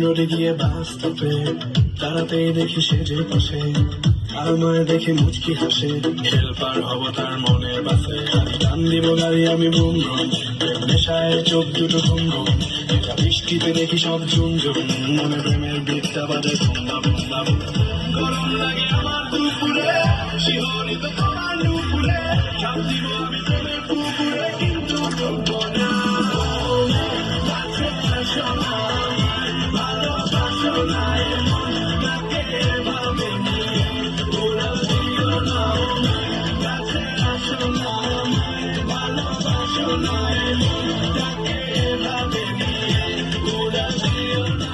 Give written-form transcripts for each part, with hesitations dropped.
নড়ে গিয়ে বাস্তবে তারাতেই দেখি সে যে পাশে আমায় দেখে মুচকি হাসে হেল্পার হব তার মনে বাসে টান দিব গাড়ি আমি বুম বুম নেশায় চোখ দুটো ঘুম ঘুম এটা বৃষ্টিতে দেখি সব ঝুমঝুম মনে প্রেমের বিদ্যা বাজে ধুমধাম ধুমধাম গরম লাগে আমার দুপুরে শিহরিত তোমার নুপুরে ঝাঁপ দিব আমি প্রেমের পুকুরে কিন্তু ডুববো না ভালোবাসো না এমন কাকে ভাবে নিয়ে ওরা দিও না কাছে আসো না ভালোবাসো না এমন কাকে ভাবে নিয়ে ওরা দিও না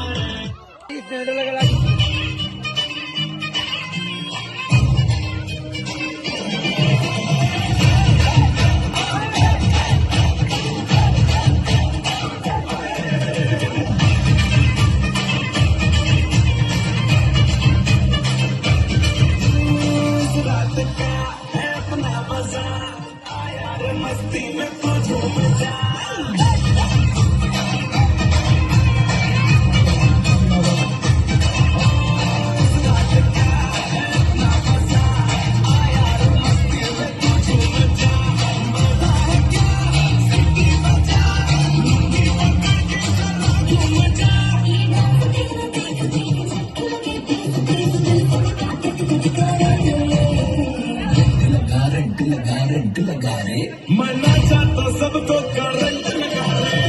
लगा रे मना चाहता सबको करंट लगा रे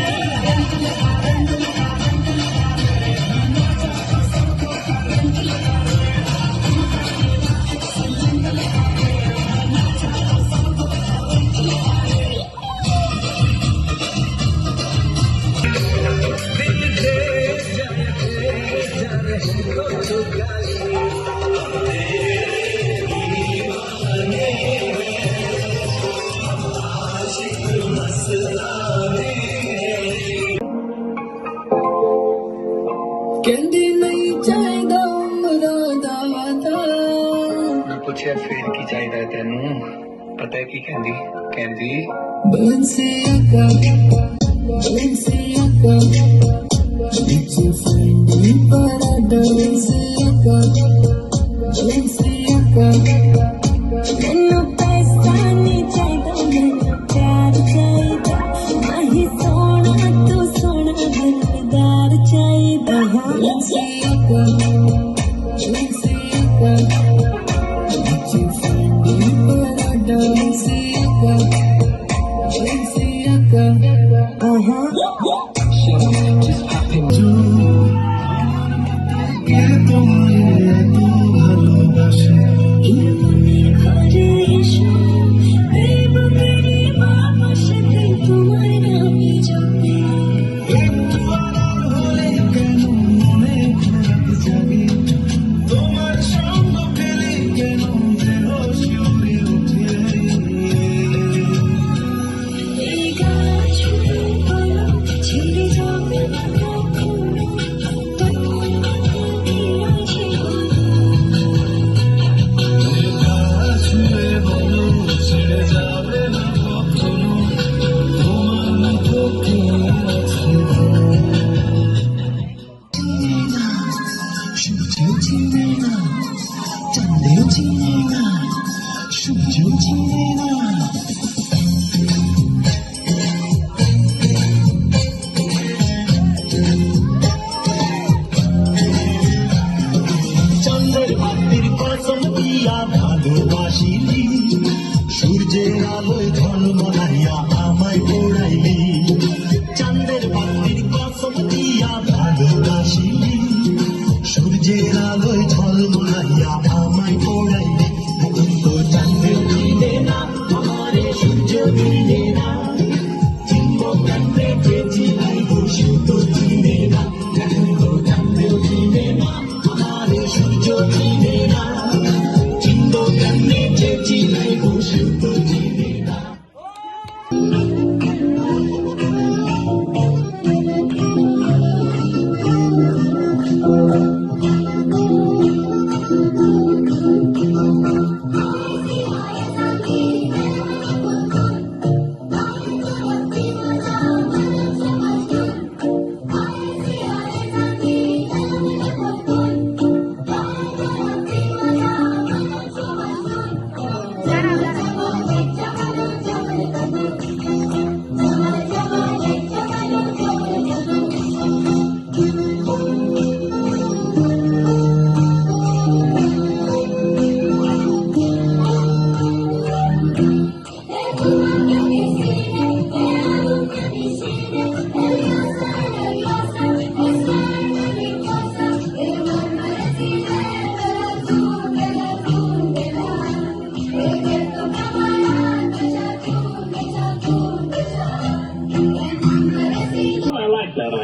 कहती नहीं चाहिदा उमरा दादा मैं पूछया फिर की चाहिदा तेनू पता है की कहंदी Balenciaga Did you find me parada Balenciaga मैनू पैसा नहीं चाहिदा मैनू प्यार चाहिदा नहीं सोना तू सोना दिलदार चाहिदा Balenciaga Did you find me parada Balenciaga just popping কে তোমায় এত ভালোবাসে ঘরে এসো এই বুকেরই বাবার সাথে তোমার নামে জপে একটু আড়াল হলে কেন মনে খারাপ জাগে তোমার সঙ্গ পেলে কেন দেহ শিউরে ওঠে এই গাছ বলো ছেড়ে যাবে না কখনো তোমার হাতে আছে ছুঁয়ে বলো ছেড়ে যাবে না কখনো তোমার মতো কে আছে সূর্য চিনে না চাঁদেও চিনে না সূর্য চিনে না চন্দ্রের বাতির কসম দিয়া ভালোবাসিলি সূর্যের আলোয় ঝলমলাইয়া আমায় পোড়াইলি চাঁদের বাতির কসম দিয়া ভালোবাসিলি সূর্যের আলোয় ঝলমলাইয়া আমায় পোড়াইলি এখন তো চাঁদের দিনে না আমারে সূর্য দিনে না চিনব কান্দে পেয়েছি আইবো তো চিনে না এখন তো চাঁদের দিনে না আমারে সূর্য দিনে না চিনব কান্দে পেয়েছি আইবো তো চিনে না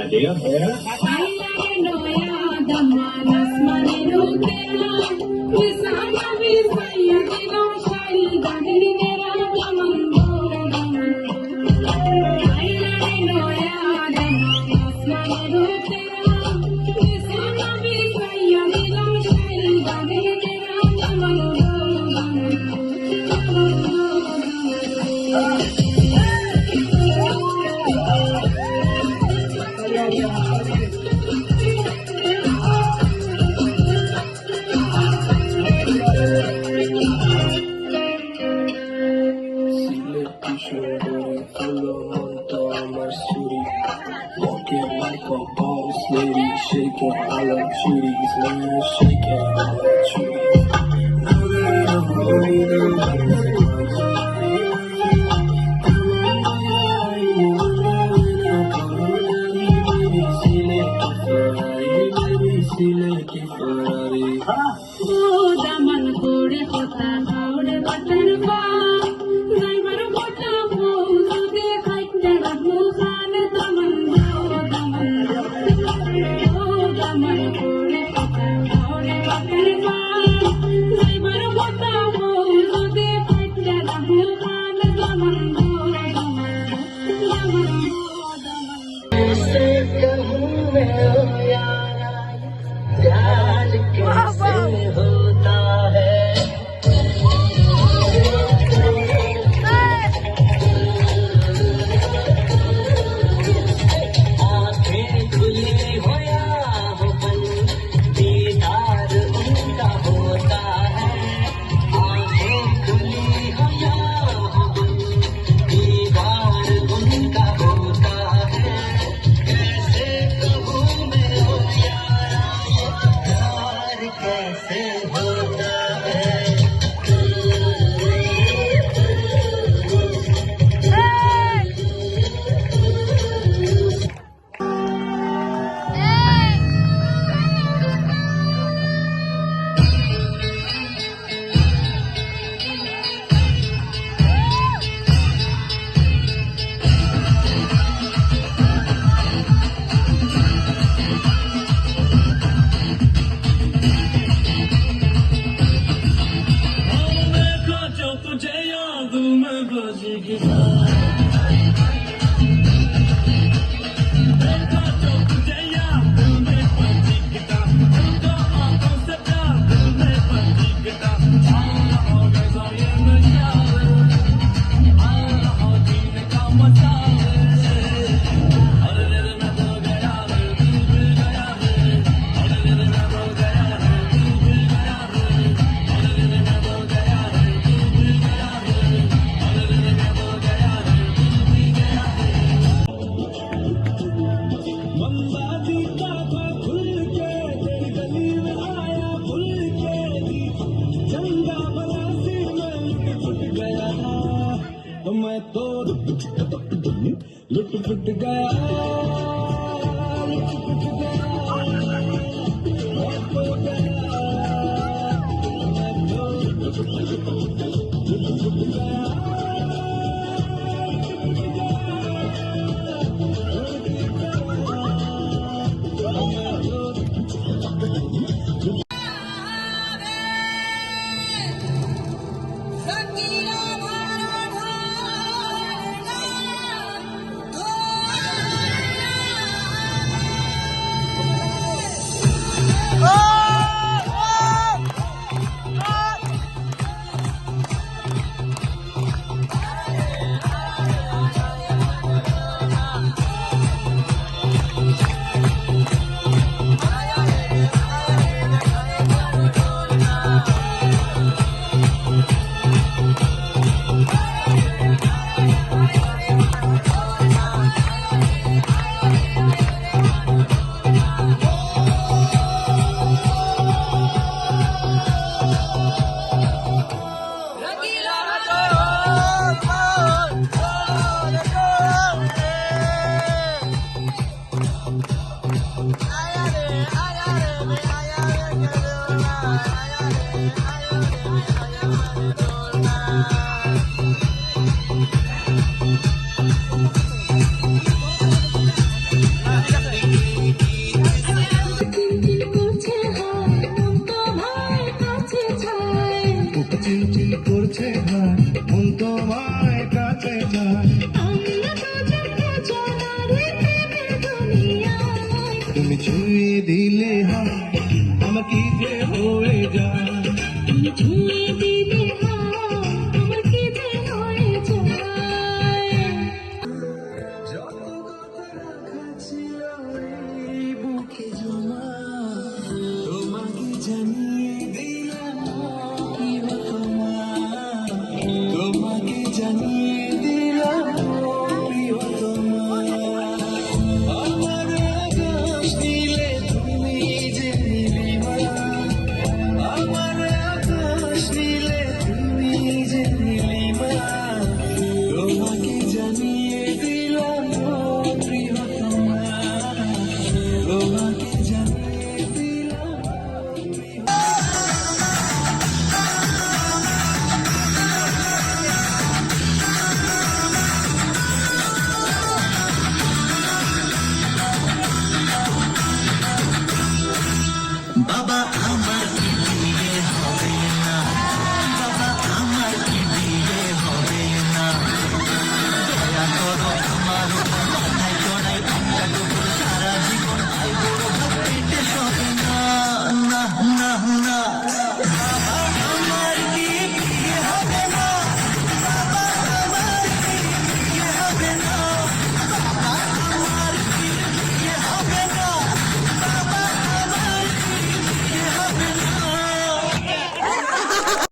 idea. Yeah. Walking like a boss lady, shaking all the trees, man, shaking all the trees. Now that I'm holding मैं तो लुट पुट गया কাছে হয় মন তোমায় কাছে চায় আমরা দুজন দুজনারে প্রেমের দুনিয়ায় তুমি ছুঁয়ে দিলে হয় আমার কি যে হয়ে যায় তুমি ছুঁয়ে দিলে